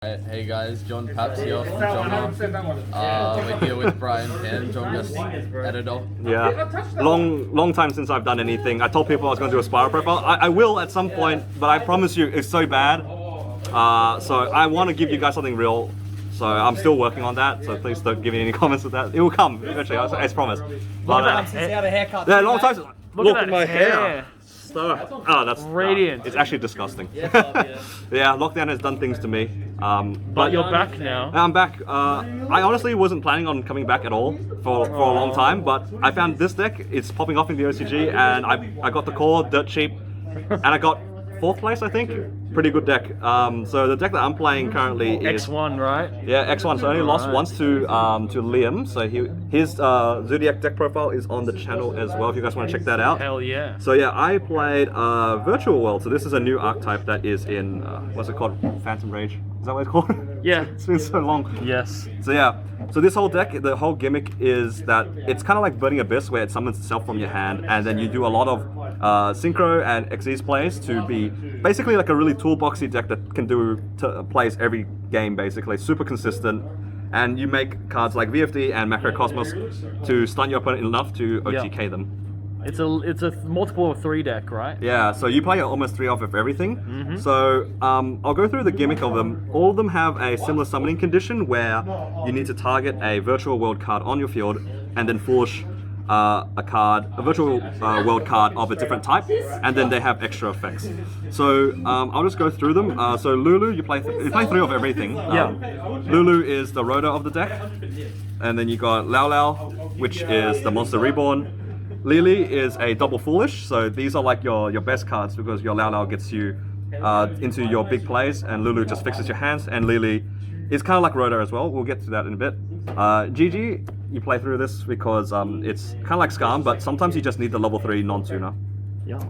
Hey guys, John Paps here from John. We're here with Brian Phan, John editor. Yeah, long time since I've done anything. I told people I was going to do a spiral profile. I will at some point, but I promise you it's so bad. So I want to give you guys something real. So I'm still working on that. So please don't give me any comments with that. It will come eventually. I promise. But Since you had a haircut. yeah, long time. Look at my hair. hair. Oh, that's Radiant. it's actually disgusting. Yeah, lockdown has done things to me. But you're back now. I'm back. I honestly wasn't planning on coming back at all for a long time, but I found this deck. It's popping off in the OCG, and I got the core dirt cheap, and I got 4th place, I think. Pretty good deck. So the deck that I'm playing currently is X1, right? yeah, X1. So I only lost once to Liam. So his Zodiac deck profile is on the channel as well. If you guys want to check that out. Hell yeah. So yeah, I played Virtual World. So this is a new archetype that is in what's it called? Phantom Rage. Is that what it's called? Yeah. It's been so long. Yes. So yeah, so this whole deck, the whole gimmick is that it's kind of like Burning Abyss, where it summons itself from your hand, and then you do a lot of synchro and Xyz plays to be basically like a really toolboxy deck that can do plays every game basically, super consistent. And you make cards like VFD and Macrocosmos to stun your opponent enough to OTK them. It's a multiple of 3 deck, right? Yeah, so you play almost 3 off of everything. So I'll go through the gimmick of them. All of them have a similar summoning condition where you need to target a virtual world card on your field and then force a virtual world card of a different type, and then they have extra effects. So I'll just go through them. So Lulu, you play 3 of everything. Lulu is the rotor of the deck, and then you got Lao Lao, which is the monster reborn. Lily is a double foolish, so these are like your best cards because your Lao Lao gets you into your big plays, and Lulu just fixes your hands, and Lily is kind of like Rotor as well. We'll get to that in a bit. GG, you play through this because it's kind of like Skarm, but sometimes you just need the level 3 non-tuner. Yeah.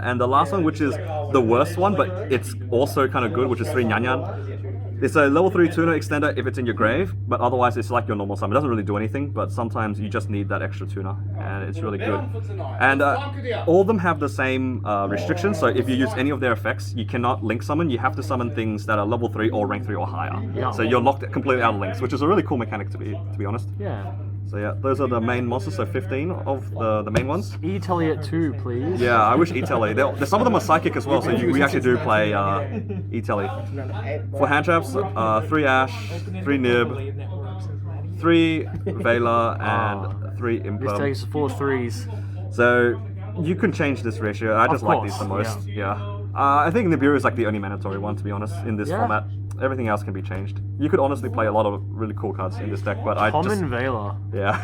And the last one, which is the worst one, but it's also kind of good, which is 3 Nyan. It's a level 3 tuner extender if it's in your grave, but otherwise it's like your normal summon. It doesn't really do anything, but sometimes you just need that extra tuner, and it's really good. And all of them have the same restrictions, so if you use any of their effects, you cannot link summon. You have to summon things that are level 3 or rank 3 or higher. Yeah. So you're locked completely out of links, which is a really cool mechanic to be honest. Yeah. So yeah, those are the main monsters, so 15 of the main ones. E-Telly at 2, please. Yeah, I wish E-Telly. Some of them are psychic as well, so we actually do play E-Telly. For hand traps, 3 Ash, 3 Nib, 3 Vela, and 3 This Imperm. takes 4 threes. So you can change this ratio. I just like these the course, most. Yeah. I think Nibiru is like the only mandatory one, to be honest, in this format. Everything else can be changed. You could honestly play a lot of really cool cards in this deck, but I just... Common Vela. Yeah.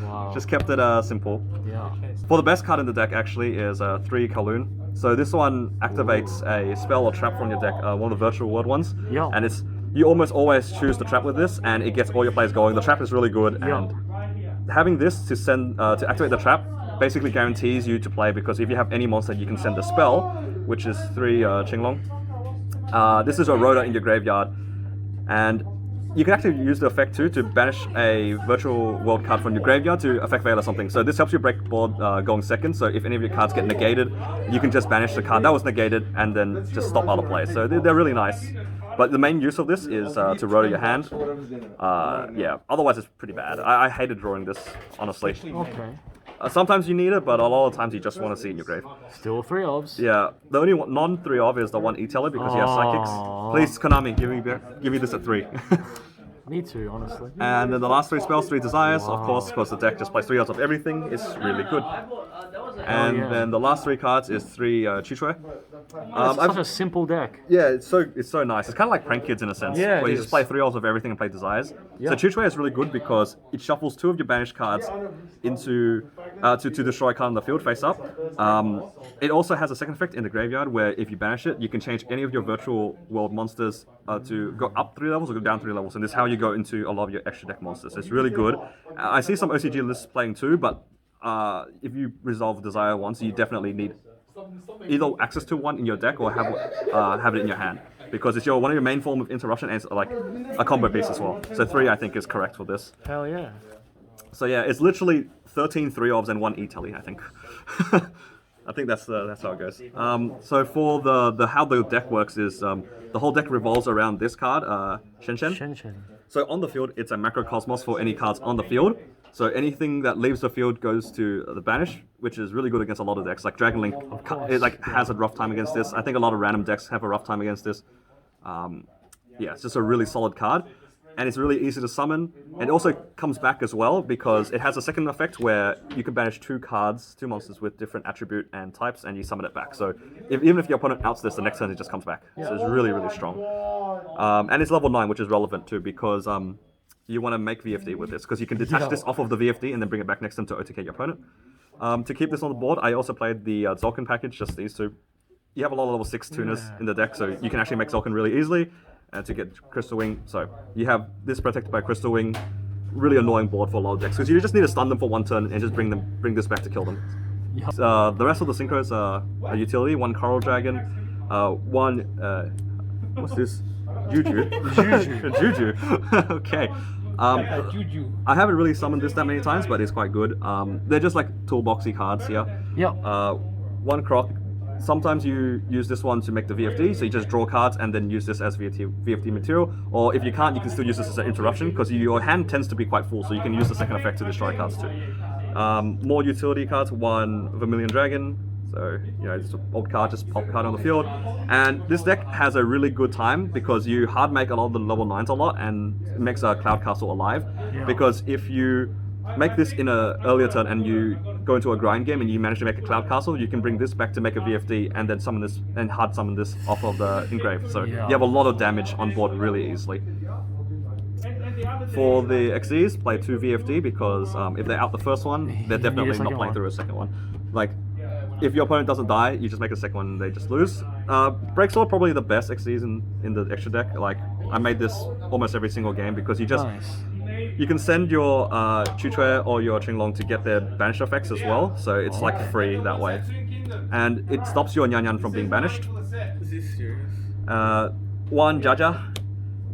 Wow. Just kept it simple. Yeah. For the best card in the deck actually is 3 Kowloon. So this one activates a spell or trap from your deck, one of the virtual world ones. Yeah. And you almost always choose the trap with this, and it gets all your plays going. The trap is really good, and having this to send to activate the trap basically guarantees you to play, because if you have any monster, you can send a spell, which is 3 Qinglong. This is a Rotor in your graveyard, and you can actually use the effect too to banish a virtual world card from your graveyard to affect Veil or something. So this helps you break board going second, so if any of your cards get negated, you can just banish the card that was negated and then just stop other plays. So they're really nice. But the main use of this is to rotor your hand. Yeah, otherwise it's pretty bad. I hated drawing this, honestly. Okay. Sometimes you need it, but a lot of times you just want to see it in your grave. Still 3 obs. Yeah, the only non-3 of is the one E-Teller because he has psychics. Please, Konami, give me this at 3. Me too, honestly. And then the last 3 spells, 3 Desires, of course, because the deck just plays 3 out of everything. It's really good. And then the last 3 cards is 3 Chichue. It's such a simple deck. Yeah, it's so nice. It's kind of like Prank Kids in a sense, Yeah, where it you just is. play 3 of everything and play Desires. Yeah. So Chichue is really good because it shuffles 2 of your banished cards into to destroy a card on the field face up. It also has a second effect in the graveyard where if you banish it, you can change any of your virtual world monsters to go up 3 levels or go down 3 levels, and this is how you go into a lot of your extra deck monsters. It's really good. I see some OCG lists playing too, but if you resolve Desire once, you definitely need either access to one in your deck or have it in your hand, because it's one of your main form of interruption, and it's like a combo piece as well. So 3 I think is correct for this. Hell yeah. So yeah, it's literally 13 3 ofs and 1 E-Telly, I think. I think that's how it goes. So for the how the deck works is the whole deck revolves around this card, Shen Shen. Shen. So on the field, it's a macrocosmos for any cards on the field. So anything that leaves the field goes to the banish, which is really good against a lot of decks. Like Dragon Link, it like has a rough time against this. I think a lot of random decks have a rough time against this. Yeah, it's just a really solid card, and it's really easy to summon. And it also comes back as well because it has a second effect where you can banish two monsters with different attribute and types, and you summon it back. So even if your opponent outs this, the next turn it just comes back. So it's really, really strong. And it's level 9, which is relevant too because you want to make VFD with this because you can detach this off of the VFD and then bring it back next turn to OTK your opponent. To keep this on the board, I also played the Zolkin package, just these two. You have a lot of level 6 tuners in the deck, so you can actually make Zolkin really easily. And to get Crystal Wing, so you have this protected by Crystal Wing. Really annoying board for a lot of decks because you just need to stun them for one turn and just bring this back to kill them. The rest of the synchros are a utility. One Coral Dragon, one what's this? Juju. Juju. Okay. I haven't really summoned this that many times, but it's quite good. They're just like toolboxy cards here. One Croc. Sometimes you use this one to make the VFD, so you just draw cards and then use this as VFD material. Or if you can't, you can still use this as an interruption because your hand tends to be quite full, so you can use the second effect to destroy cards too. More utility cards, one Vermilion Dragon. So, it's an old card, just pop card on the field. And this deck has a really good time because you hard make a lot of the level 9s a lot and it makes a Cloud Castle alive. Because if you make this in an earlier turn and you go into a grind game and you manage to make a Cloud Castle, you can bring this back to make a VFD and then summon this and hard summon this off of the engrave. So you have a lot of damage on board really easily. For the XEs, play 2 VFD because if they're out the first one, they're definitely not playing through a second one. Like, if your opponent doesn't die, you just make a second one and they just lose. Breaksword probably the best XEs in the extra deck. Like, I made this almost every single game because you just... You can send your Chutue or your Qinglong to get their banished effects as well, so it's like free that way. And it stops your Nyan Nyan from being banished. One Jaja.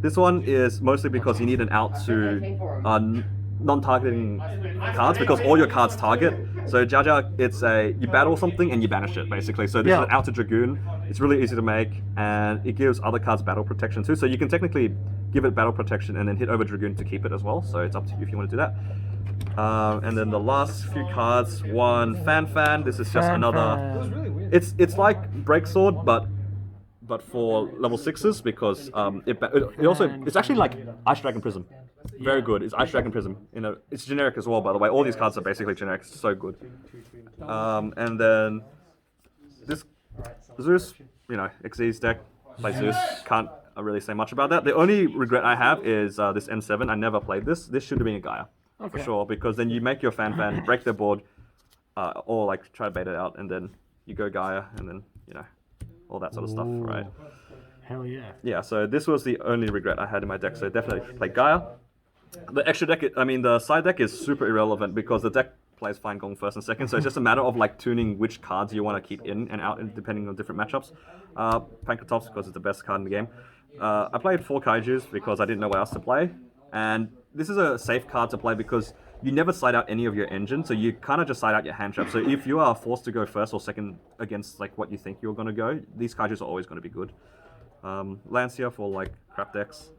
This one is mostly because you need an out to non-targeting cards because all your cards target. So Jaja, it's you battle something and you banish it basically. So this is an out to Dragoon. It's really easy to make and it gives other cards battle protection too. So you can technically give it battle protection and then hit over Dragoon to keep it as well. So it's up to you if you want to do that. And then the last few cards, one Phan. This is just another. It's like Breaksword, but for level 6s because it's actually like Ice Dragon Prism. Very good. It's Ice Dragon Prism. It's generic as well, by the way. All these cards are basically generic. It's so good. And then this Zeus, Xyz deck. Play Zeus. Can't really say much about that. The only regret I have is this M7. I never played this. This should have been a Gaia. For sure, because then you make your Phan, break their board, or like try to bait it out, and then you go Gaia, and then, all that sort of stuff, right? Hell yeah. Yeah, so this was the only regret I had in my deck, so definitely play Gaia. The extra deck, the side deck is super irrelevant because the deck plays fine going first and second, so it's just a matter of like tuning which cards you want to keep in and out depending on different matchups. Pankatops because it's the best card in the game. I played 4 Kaijus because I didn't know what else to play, and this is a safe card to play because you never side out any of your engine, so you kind of just side out your hand trap. So if you are forced to go first or second against like what you think you're going to go, these Kaijus are always going to be good. Lancia for like crap decks.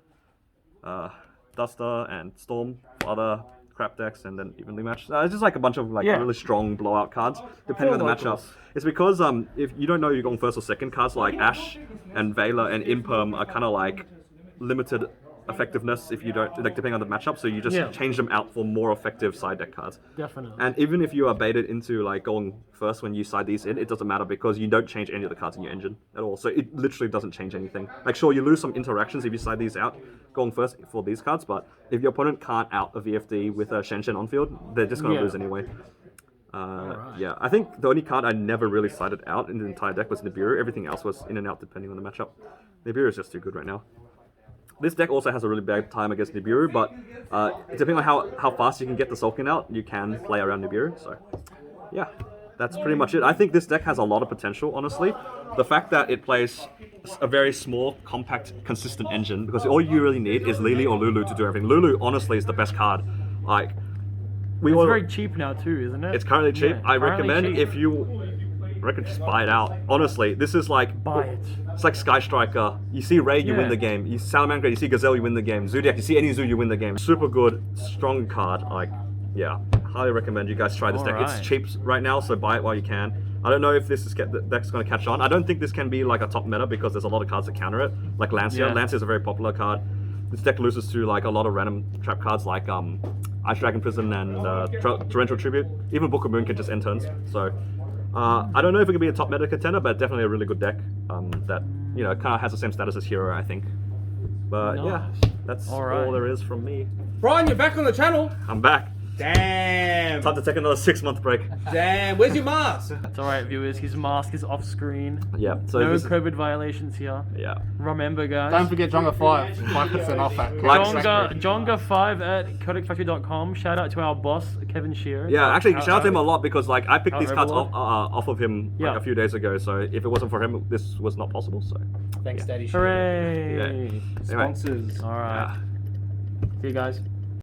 Duster and Storm for other crap decks, and then evenly matched. It's just like a bunch of like really strong blowout cards, depending on the matchup. It's because if you don't know you're going first or second, cards like Ash and Veiler and Imperm are kind of like limited effectiveness if you don't, like depending on the matchup, so you just change them out for more effective side deck cards. Definitely. And even if you are baited into like going first when you side these in, it doesn't matter because you don't change any of the cards in your engine at all. So it literally doesn't change anything. Like sure, you lose some interactions if you side these out going first for these cards, but if your opponent can't out a VFD with a Shen Shen on field, they're just going to lose anyway. Yeah, I think the only card I never really sided out in the entire deck was Nibiru. Everything else was in and out depending on the matchup. Nibiru is just too good right now. This deck also has a really bad time against Nibiru, but depending on how fast you can get the Sulkin out, you can play around Nibiru. So, yeah, that's pretty much it. I think this deck has a lot of potential, honestly. The fact that it plays a very small, compact, consistent engine, because all you really need is Lily or Lulu to do everything. Lulu, honestly, is the best card. Like, it's very cheap now too, isn't it? It's currently cheap. Yeah, I recommend if you reckon just buy it out. Honestly, this is like Buy it. it's like Sky Striker. You see Ray, you win Yeah. the game. You Salamander, you see Gazelle, you win the game. Zodiac, you see any zoo, you win the game. Super good, strong card. Like, yeah, highly recommend you guys try this deck. It's Alright. cheap right now, so buy it while you can. I don't know if the deck's going to catch on. I don't think this can be like a top meta because there's a lot of cards that counter it, like Lancia. Yeah. Lancia is a very popular card. This deck loses to like a lot of random trap cards like Ice Dragon Prison and Torrential Tribute. Even Book of Moon can just end turns. So I don't know if it can be a top meta contender, but definitely a really good deck that kind of has the same status as Hero, I think. But yeah, that's Alright. all there is from me. Brian, you're back on the channel. I'm back. Damn. Time to take another 6-month break. Damn. Where's your mask? It's alright, viewers. His mask is off screen. Yeah. So No this, COVID violations here. yeah. Remember, guys. Don't forget Jonga 5% off at Jonga5 at codexfactory.com. Shout out to our boss, Kevin Shearer. Yeah, actually, shout out to him a lot because like I picked Our these cards Overlord. off of him like Yeah. a few days ago. So if it wasn't for him, this was not possible. So Thanks, Daddy. Hooray! anyway, Sponsors. Alright. yeah. See you guys.